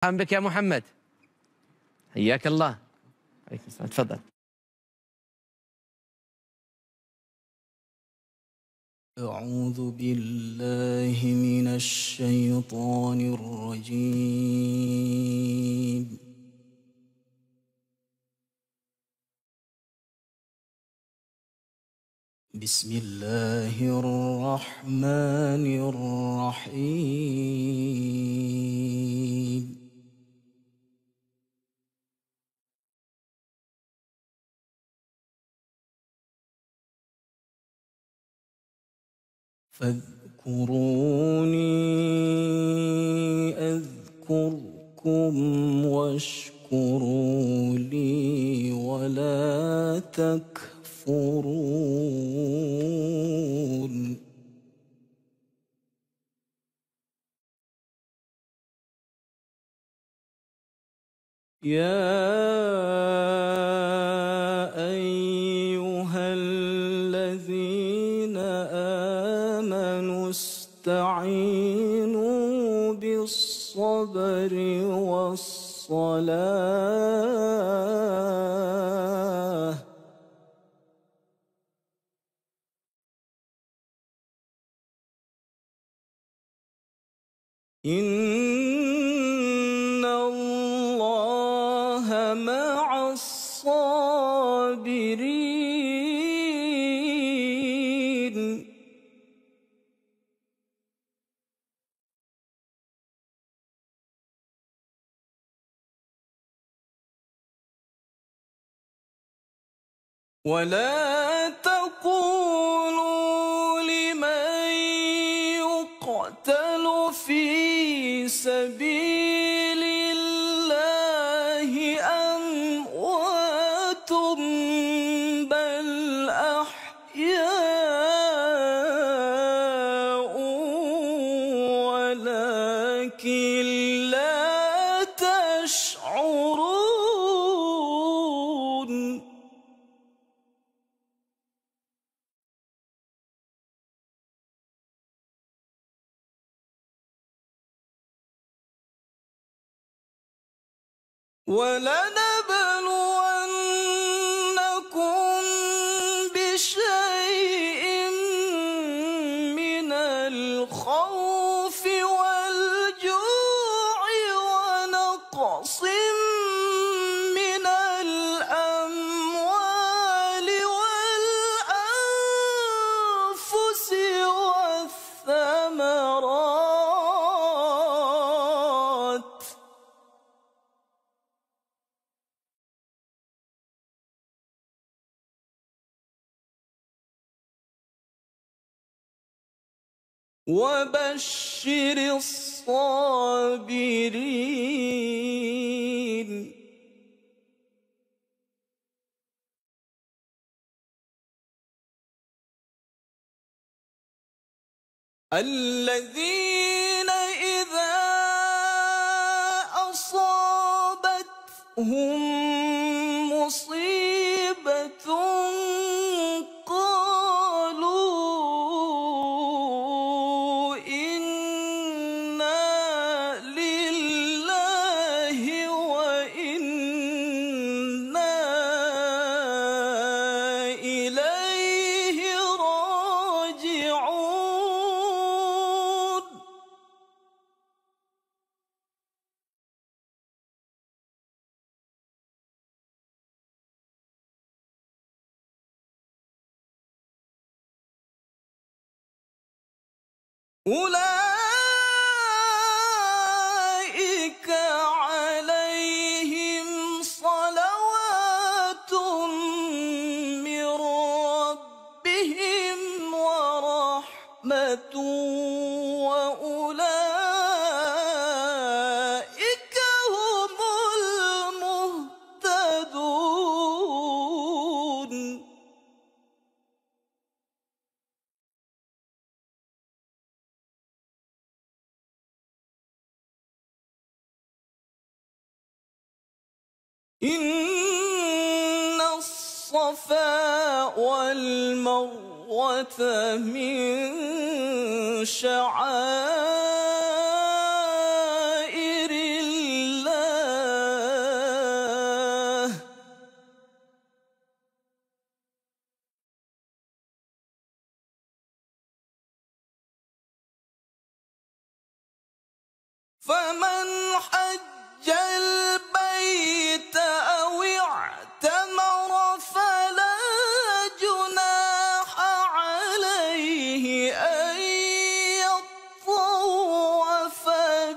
مرحبا بك يا محمد، حياك الله. عليكم السلام، تفضل. أعوذ بالله من الشيطان الرجيم. بسم الله الرحمن الرحيم. فاذكروني أذكركم واشكروا لي ولا تكفرون. يا أيها الذين آمنوا استعينوا بالصبر والصلاة إن الله مع الصابرين. ولا تقولوا لمن يقتل في سبيل الله أموات بل أحياء ولكن لا تشعرون. ولنبلونكم بشيء من الخوف والجوع ونقص من الأموال والأنفس والثمرات وبشر الصابرين. الذين إذا أصابتهم مصيبة قالوا إنا لله وإنا إليه راجعون. أولئك عليهم صلوات من ربهم ورحمة وأولئك هم المهتدون. إن الصفا والمروة من شعائر الله فمن حج البيت أو اعتمر فلا جناح عليه أن يطوف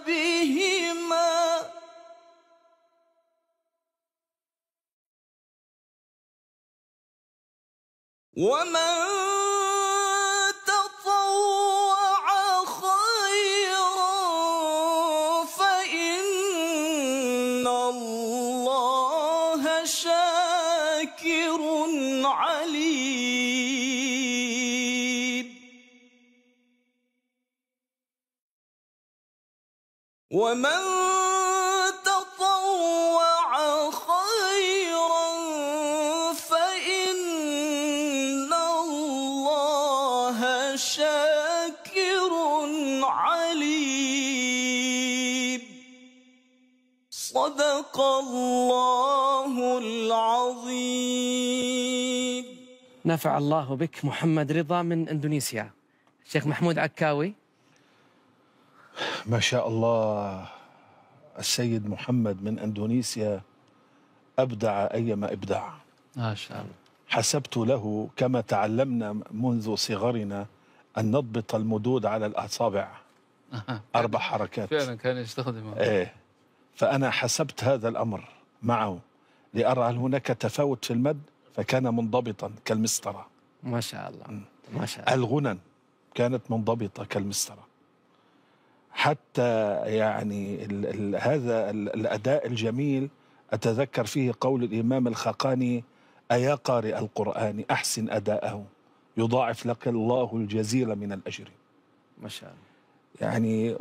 بهما ومن تطوع خيرا فإن الله شاكر عليم ومن تطوع خيرا فإن الله شاكر عليم صدق الله العظيم. نفع الله بك. محمد رضا من إندونيسيا. الشيخ محمود عكاوي. ما شاء الله، السيد محمد من أندونيسيا أبدع أيما إبداع. ما شاء الله. حسبت له كما تعلمنا منذ صغرنا أن نضبط المدود على الأصابع 4 حركات. فعلا كان يستخدمها. إيه، فأنا حسبت هذا الأمر معه لأرى هل هناك تفاوت في المد، فكان منضبطا كالمسطرة. ما شاء الله. ما شاء الله. الغنن كانت منضبطة كالمسطرة. حتى يعني هذا الأداء الجميل أتذكر فيه قول الإمام الخقاني: أيا قارئ القرآن أحسن أداءه يضاعف لك الله الجزيل من الأجر. ما شاء الله. يعني